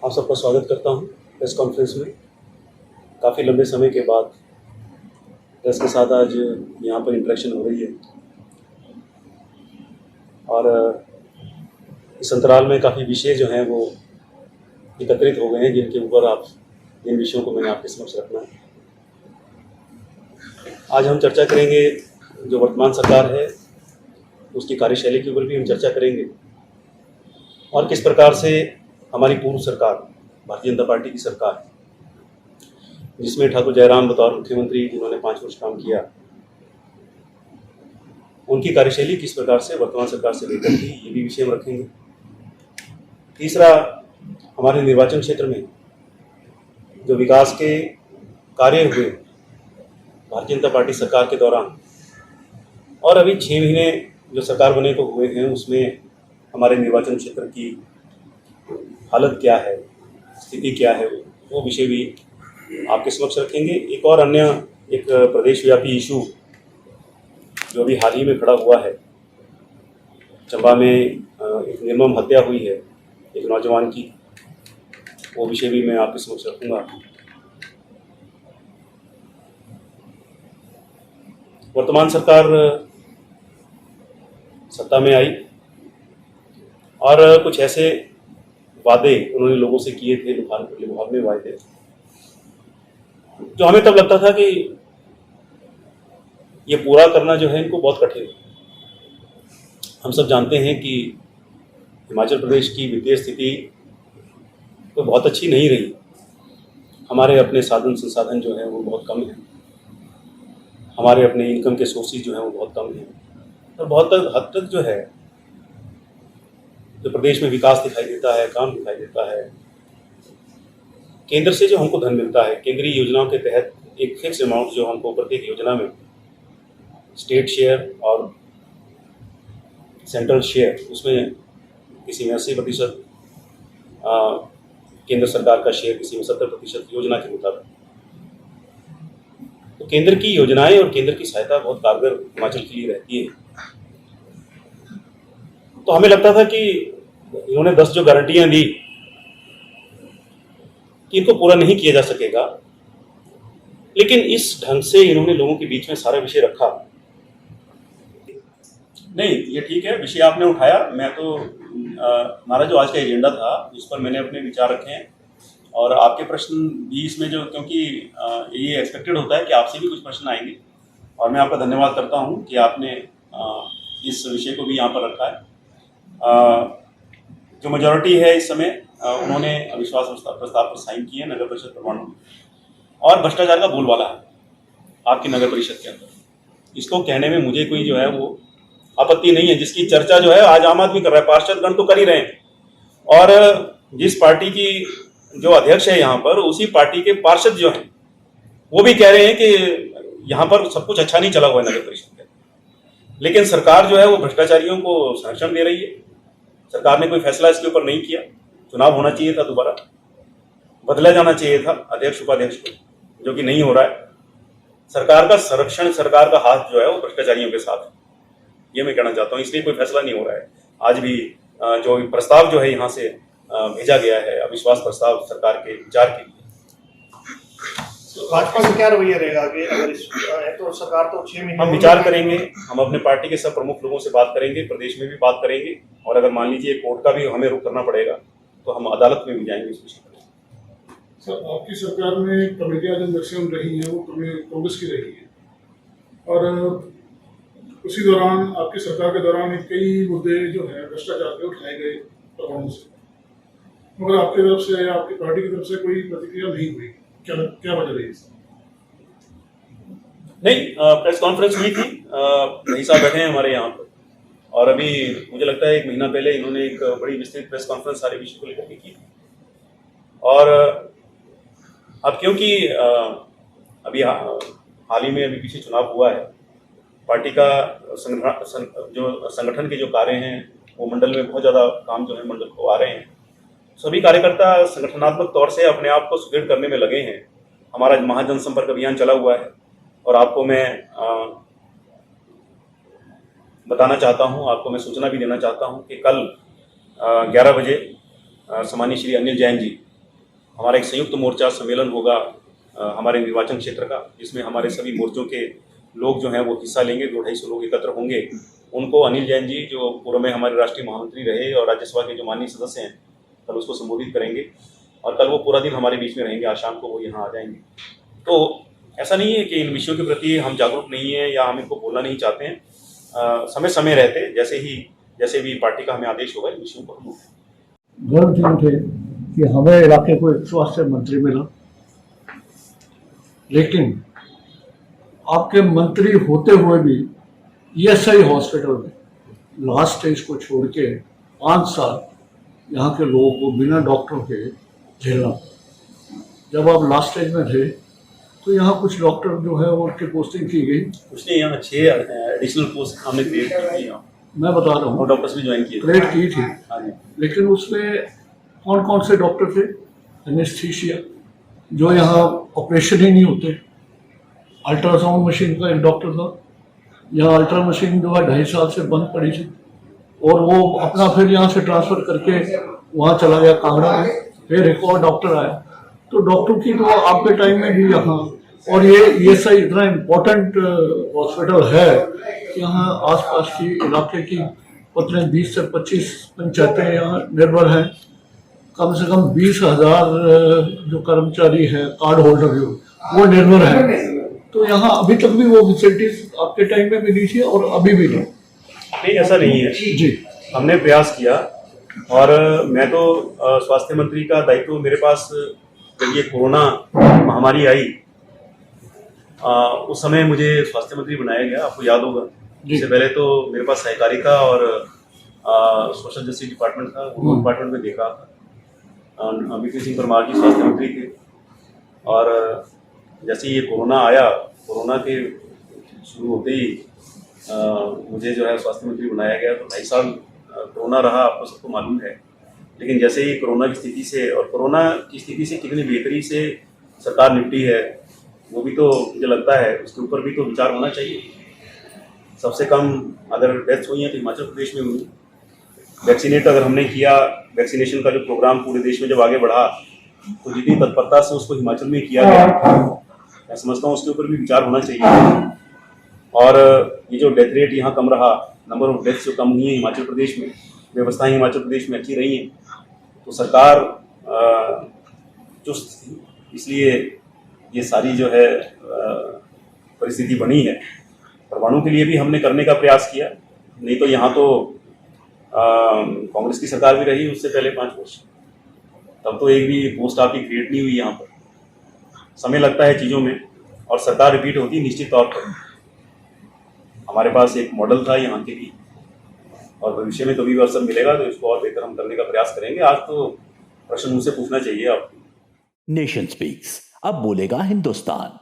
आप सबका स्वागत करता हूं प्रेस कॉन्फ्रेंस में। काफ़ी लंबे समय के बाद प्रेस के साथ आज यहां पर इंटरेक्शन हो रही है और इस अंतराल में काफ़ी विषय जो हैं वो एकत्रित हो गए हैं, जिनके ऊपर जिन विषयों को मैंने आपके समक्ष रखना है। आज हम चर्चा करेंगे जो वर्तमान सरकार है उसकी कार्यशैली के ऊपर भी हम चर्चा करेंगे और किस प्रकार से हमारी पूर्व सरकार भारतीय जनता पार्टी की सरकार, जिसमें ठाकुर जयराम बतौर मुख्यमंत्री जिन्होंने 5 वर्ष काम किया, उनकी कार्यशैली किस प्रकार से वर्तमान सरकार से बेहतर थी, ये भी विषय हम रखेंगे। तीसरा, हमारे निर्वाचन क्षेत्र में जो विकास के कार्य हुए भारतीय जनता पार्टी सरकार के दौरान और अभी 6 महीने जो सरकार बने को हुए हैं, उसमें हमारे निर्वाचन क्षेत्र की हालत क्या है, स्थिति क्या है, वो विषय भी आपके समक्ष रखेंगे। एक और अन्य एक प्रदेशव्यापी इशू जो अभी हाल ही में खड़ा हुआ है, चंबा में एक निर्मम हत्या हुई है एक नौजवान की, वो विषय भी मैं आपके समक्ष रखूंगा। वर्तमान सरकार सत्ता में आई और कुछ ऐसे वादे उन्होंने लोगों से किए थे, लुभावने वादे, जो हमें तब लगता था कि ये पूरा करना जो है इनको बहुत कठिन है। हम सब जानते हैं कि हिमाचल प्रदेश की वित्तीय स्थिति तो बहुत अच्छी नहीं रही। हमारे अपने साधन संसाधन जो हैं वो बहुत कम हैं, हमारे अपने इनकम के सोर्सेज जो हैं वो बहुत कम हैं और बहुत हद तक जो है जो प्रदेश में विकास दिखाई देता है, काम दिखाई देता है, केंद्र से जो हमको धन मिलता है, केंद्रीय योजनाओं के तहत एक फिक्स अमाउंट जो हमको प्रत्येक योजना में स्टेट शेयर और सेंट्रल शेयर, उसमें किसी में 80% केंद्र सरकार का शेयर, किसी में 70% योजना के मुताबिक। तो केंद्र की योजनाएं और केंद्र की सहायता बहुत कारगर हिमाचल के लिए रहती है। तो हमें लगता था कि इन्होंने 10 जो गारंटियां दी कि इनको पूरा नहीं किया जा सकेगा, लेकिन इस ढंग से इन्होंने लोगों के बीच में सारा विषय रखा नहीं। ये ठीक है, विषय आपने उठाया। मैं तो हमारा जो आज का एजेंडा था उस पर मैंने अपने विचार रखे हैं और आपके प्रश्न भी इसमें जो, क्योंकि ये एक्सपेक्टेड होता है कि आपसे भी कुछ प्रश्न आएंगे और मैं आपका धन्यवाद करता हूं कि आपने इस विषय को भी यहाँ पर रखा है। जो मेजॉरिटी है इस समय, उन्होंने अविश्वास प्रस्ताव पर साइन किए नगर परिषद प्रमाण और भ्रष्टाचार का बोलबाला है आपकी नगर परिषद के अंदर। इसको कहने में मुझे कोई जो है वो आपत्ति नहीं है, जिसकी चर्चा जो है आज आम आदमी कर रहा है, पार्षद गण तो कर ही रहे हैं और जिस पार्टी की जो अध्यक्ष है यहाँ पर, उसी पार्टी के पार्षद जो हैं वो भी कह रहे हैं कि यहाँ पर सब कुछ अच्छा नहीं चला हुआ है नगर परिषद के, लेकिन सरकार जो है वो भ्रष्टाचारियों को संरक्षण दे रही है। सरकार ने कोई फैसला इसके ऊपर नहीं किया। चुनाव होना चाहिए था, दोबारा बदला जाना चाहिए था अध्यक्ष उपाध्यक्ष को, जो कि नहीं हो रहा है। सरकार का संरक्षण, सरकार का हाथ जो है वो भ्रष्टाचारियों के साथ है, ये मैं कहना चाहता हूँ। इसलिए कोई फैसला नहीं हो रहा है। आज भी जो प्रस्ताव जो है यहाँ से भेजा गया है, अविश्वास प्रस्ताव सरकार के विचार के लिए, भाजपा का क्या रवैया रहेगा कि अगर इस तो सरकार तो 6 महीने हम विचार करेंगे। हम अपने पार्टी के सब प्रमुख लोगों से बात करेंगे, प्रदेश में भी बात करेंगे और अगर मान लीजिए कोर्ट का भी हमें रुख करना पड़ेगा तो हम अदालत में भी जाएंगे इस विषय पर। सर, आपकी सरकार में कमेटियां जो मैक्सिमम रही हैं वो कांग्रेस की रही है और उसी दौरान आपकी सरकार के दौरान कई मुद्दे जो है भ्रष्टाचार के उठाए गए प्रभावों से, मगर आपकी तरफ से या आपकी पार्टी की तरफ से कोई प्रतिक्रिया नहीं हुई। क्या वजह रही? नहीं, प्रेस कॉन्फ्रेंस हुई थी, भाई साहब बैठे हैं हमारे यहाँ पर और अभी मुझे लगता है 1 महीना पहले इन्होंने एक बड़ी विस्तृत प्रेस कॉन्फ्रेंस सारे विषय को लेकर के की और अब क्योंकि अभी हाल ही में अभी पीछे चुनाव हुआ है, पार्टी का जो संगठन के जो कार्य हैं वो मंडल में बहुत ज़्यादा काम जो है मंडल को आ रहे हैं। सभी कार्यकर्ता संगठनात्मक तौर से अपने आप को सुदृढ़ करने में लगे हैं। हमारा महाजन संपर्क अभियान चला हुआ है और आपको मैं बताना चाहता हूं, आपको मैं सूचना भी देना चाहता हूं कि कल 11 बजे सम्मानीय श्री अनिल जैन जी हमारा एक संयुक्त मोर्चा सम्मेलन होगा हमारे निर्वाचन क्षेत्र का, जिसमें हमारे सभी मोर्चों के लोग जो हैं वो हिस्सा लेंगे। 200-250 लोग एकत्र होंगे। उनको अनिल जैन जी, जो पूर्व में हमारे राष्ट्रीय महामंत्री रहे और राज्यसभा के जो माननीय सदस्य हैं, कल उसको संबोधित करेंगे और कल वो पूरा दिन हमारे बीच में रहेंगे। आज शाम को वो यहाँ आ जाएंगे। तो ऐसा नहीं है कि इन विषयों के प्रति हम जागरूक नहीं हैं या हम इनको बोलना नहीं चाहते हैं। समय समय रहते जैसे भी पार्टी का हमें आदेश होगा इन विषयों पर हम गर्व दिन थे कि हमें इलाके को एक स्वास्थ्य मंत्री मिला, लेकिन आपके मंत्री होते हुए भी ईएसआई हॉस्पिटल में लास्ट स्टेज को छोड़ के 5 साल यहाँ के लोगों को बिना डॉक्टर के झेलना। जब आप लास्ट स्टेज में थे तो यहाँ कुछ डॉक्टर जो है उनकी पोस्टिंग की गई। कुछ नहीं, यहाँ 6 एडिशनल पोस्ट हमने क्रिएट की थी। मैं बता रहा हूँ, और डॉक्टर्स भी ज्वाइन किए क्रिएट की थी, हाँ जी। लेकिन उसमें कौन कौन से डॉक्टर थे? एनेस्थीसिया, जो यहाँ ऑपरेशन ही नहीं होते। अल्ट्रासाउंड मशीन का एक डॉक्टर था, यहाँ अल्ट्रा मशीन जो है 2.5 साल से बंद पड़ी थी और वो अपना फिर यहाँ से ट्रांसफ़र करके वहाँ चला गया कांगड़ा में। फिर एक और डॉक्टर आया। तो डॉक्टर की तो आपके टाइम में भी यहाँ, और ये ईएसआई इतना इम्पोर्टेंट हॉस्पिटल है कि यहाँ आसपास की इलाके की पता 20 से 25 पंचायतें यहाँ निर्भर हैं। कम से कम 20,000 जो कर्मचारी हैं कार्ड होल्डर जो वो निर्भर हैं। तो यहाँ अभी तक भी वो फैसिलिटीज आपके टाइम में भी नहीं थी और अभी भी नहीं। ऐसा नहीं है जी, हमने प्रयास किया और मैं तो स्वास्थ्य मंत्री का दायित्व मेरे पास जब ये कोरोना महामारी आई उस समय मुझे स्वास्थ्य मंत्री बनाया गया। आपको याद होगा, इससे पहले तो मेरे पास सहकारिता और सोशल जस्टिस डिपार्टमेंट था। वो डिपार्टमेंट में देखा वीपी सिंह परमार जी स्वास्थ्य मंत्री थे। और जैसे ये कोरोना आया, कोरोना के शुरू होते ही मुझे जो है स्वास्थ्य मंत्री बनाया गया। तो 2.5 साल कोरोना रहा, आपको सबको मालूम है। लेकिन जैसे ही कोरोना की स्थिति से और कोरोना की स्थिति से कितनी बेहतरी से सरकार निपटी है, वो भी तो मुझे लगता है उसके ऊपर भी तो विचार होना चाहिए। सबसे कम अगर डेथ्स हुई हैं तो हिमाचल प्रदेश में हुई। वैक्सीनेट अगर हमने किया, वैक्सीनेशन का जो प्रोग्राम पूरे देश में जब आगे बढ़ा तो जितनी तत्परता से उसको हिमाचल में किया गया, मैं समझता हूँ उसके ऊपर भी विचार होना चाहिए। और ये जो डेथ रेट यहाँ कम रहा, नंबर ऑफ डेथ्स जो कम हुई है हिमाचल प्रदेश में, व्यवस्थाएं हिमाचल प्रदेश में अच्छी रही हैं, तो सरकार चुस्त थी। इसलिए ये सारी जो है परिस्थिति बनी है। परवाणु के लिए भी हमने करने का प्रयास किया। नहीं तो यहाँ तो कांग्रेस की सरकार भी रही उससे पहले 5 वर्ष, तब तो एक भी पोस्ट आपकी क्रिएट नहीं हुई। यहाँ पर समय लगता है चीज़ों में और सरकार रिपीट होती है निश्चित तौर पर। हमारे पास एक मॉडल था यहाँ के लिए और भविष्य में कभी भी अवसर मिलेगा तो इसको और बेहतर हम करने का प्रयास करेंगे। आज तो प्रश्न मुझसे पूछना चाहिए आपको। नेशन स्पीक्स, अब बोलेगा हिंदुस्तान।